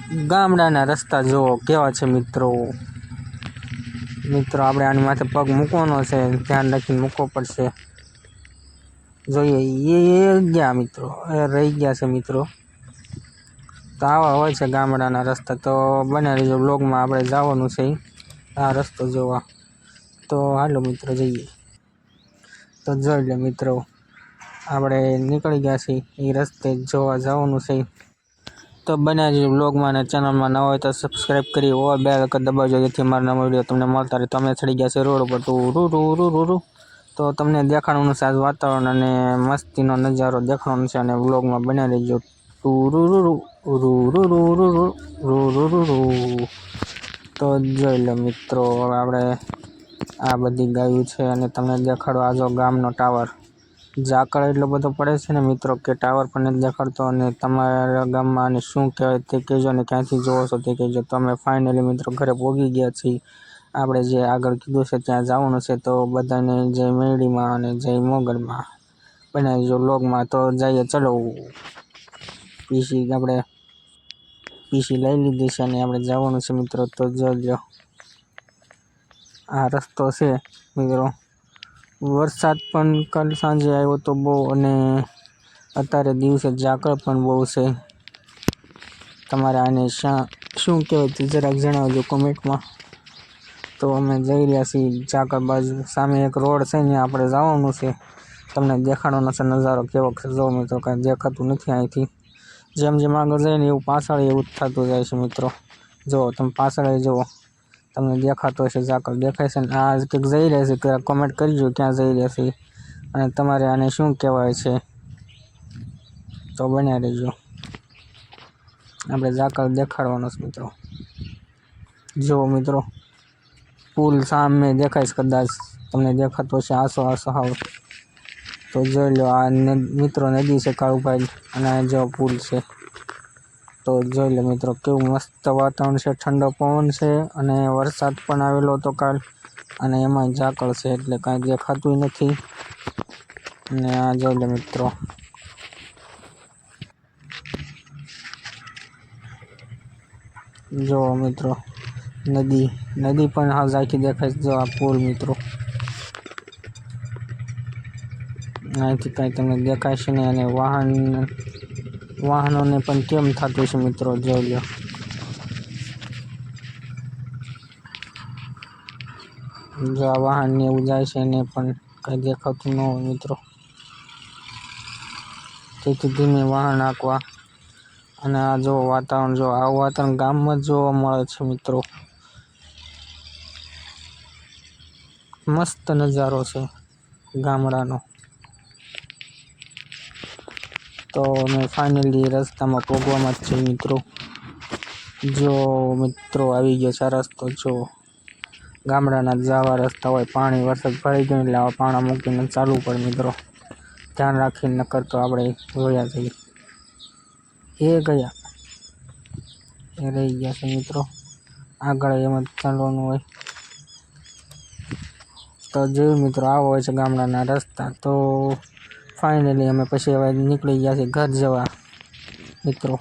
ગામડાના રસ્તા જુઓ કેવા છે મિત્રો. આપણે આની માથે પગ મૂકવાનો છે, ધ્યાન રાખીને મૂકવો પડશે. જોઈએ એ ગયા મિત્રો, એ રહી ગયા છે મિત્રો. તો આવા હોય છે ગામડાના રસ્તા. તો બને રહીજો બ્લોગમાં, આપણે જવાનું છે આ રસ્તો જોવા. તો હાલો મિત્રો જઈએ. તો જોઈ લે મિત્રો, આપણે નીકળી ગયા છીએ એ રસ્તે જોવા જવાનું છે. તો બને રહીજો બ્લોગમાં અને ચેનલમાં ન હોય તો સબસ્ક્રાઈબ કરી ઓલ બેલ આઇકન દબાવજો, જેથી મારા નવા વિડીયો તમને મળતા રહે. તો અમે ચડી ગયા છે રોડ ઉપર. તો તમને દેખાડવાનું છે આજ વાતાવરણ અને મસ્તીનો નજારો દેખાડવાનો છે, અને બ્લોગમાં બને રહીજો. તો જોઈ લો મિત્રો, હવે આપણે આ બધી ગાયું છે અને તમને દેખાડો આ જો ગામનો ટાવર. ઝાકળ એટલો બધો પડે છે ને મિત્રો કે ટાવર પણ નથી દેખાડતો. અને તમારા ગામમાં આને શું કહેવાય તે કહેજો, અને ક્યાંથી જોવો છો તે કહેજો. તો અમે ફાઇનલી મિત્રો ઘરે પહોંચી ગયા છીએ. આપણે જે આગળ કીધું છે ત્યાં જવાનું છે. તો બધાને જય મેરડીમાં અને જય મોગલમાં બનાવીજો વ્લોગમાં. તો જઈએ ચલો. આપણે પીસી લઈ લીધી છે અને આપણે જવાનું છે મિત્રો. તો જોઈ લો આ રસ્તો છે મિત્રો. વરસાદ પણ કાલ સાંજે આવ્યો તો બહુ, અને અત્યારે દિવસે ઝાકળ પણ બહુ છે. તમારે આને શું કહેવાય તે જરાક જણાવજો કોમેન્ટમાં. તો અમે જઈ રહ્યા છીએ ઝાકળ બાજુ. સામે એક રોડ છે ને આપણે જવાનું છે. તમને દેખાડવાનો છે નજારો કેવો છે. જો મિત્રો કાંઈ દેખાતું નથી અહીંથી. જેમ જેમ આગળ જાય ને એવું પાછળ એવું જ થતું જાય છે મિત્રો. જુઓ તમે પાછળ જુઓ, તમને દેખાતો હશે ઝાકળ દેખાય છે ને. આ કંઈક જઈ રહ્યા છે, ત્યારે કોમેન્ટ કરજો ક્યાં જઈ રહ્યા છે અને તમારે આને શું કહેવાય છે. તો બન્યા રહેજો, આપણે ઝાકળ દેખાડવાનો છે મિત્રો. જુઓ મિત્રો, પુલ સામે દેખાય છે, કદાચ તમને દેખાતો હશે આસો હાવ. તો જોઈ લો આ મિત્રો નદી છે કાળુભાઈ, અને આ જો પુલ છે. તો જોઈ લો મિત્રો કેવું મસ્ત વાતાવરણ છે, ઠંડો પવન છે, અને વરસાદ પણ આવેલો હતો કાલ. અને એમાં ઝાકળ છે એટલે કાંઈ દેખાતું નથી. અને આ જોઈ લો મિત્રો, જો મિત્રો નદી પણ હાવ ઝાંખી દેખાય છે. જો આ પુલ મિત્રો, અહીંથી કાંઈ તમને દેખાશે નહીં. અને વાહનોને પણ કેમ થતું છે મિત્રો, જોઈ લો. જો આ વાહન ને એવું જાય છે એને પણ કાંઈ દેખાતું ન હોય મિત્રો. તેથી ધીમે વાહન હાંકવા. અને આ જો વાતાવરણ, જો આવું વાતાવરણ ગામમાં જ જોવા મળે છે મિત્રો. મસ્ત નજારો છે ગામડાનો. તો અમે ફાઇનલી રસ્તામાં પહોંચવામાં જ છે મિત્રો. જો મિત્રો આવી ગયો છે રસ્તો. જો ગામડાના જવા રસ્તા હોય, પાણી વરસાદ ભરાઈ ગયો એટલે આવા પાણા મૂકીને ચાલવું પડે મિત્રો. ધ્યાન રાખીને, નકર તો આપણે જોયા જઈએ. એ ગયા, એ રહી ગયા છે મિત્રો. આગળ એમ જ ચાલવાનું હોય. તો જોયું મિત્રો, આવો હોય છે ગામડાના રસ્તા. તો ફાઇનલી અમે પછી હવે નીકળી ગયા છીએ ઘર જવા મિત્રો.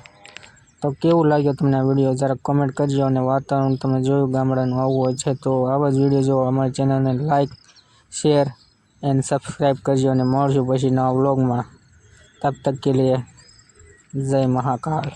તો કેવું લાગ્યો તમને આ વિડીયો જરાક કમેન્ટ કરજો. અને વાતાવરણ તમે જોયું ગામડાનું આવું હોય છે. તો આવા જ વિડીયો જો અમારી ચેનલને લાઇક, શેર એન્ડ સબસ્ક્રાઈબ કરજો. અને મળશું પછી નવા વ્લોગમાં. તબ તક કે લીએ જય મહાકાલ.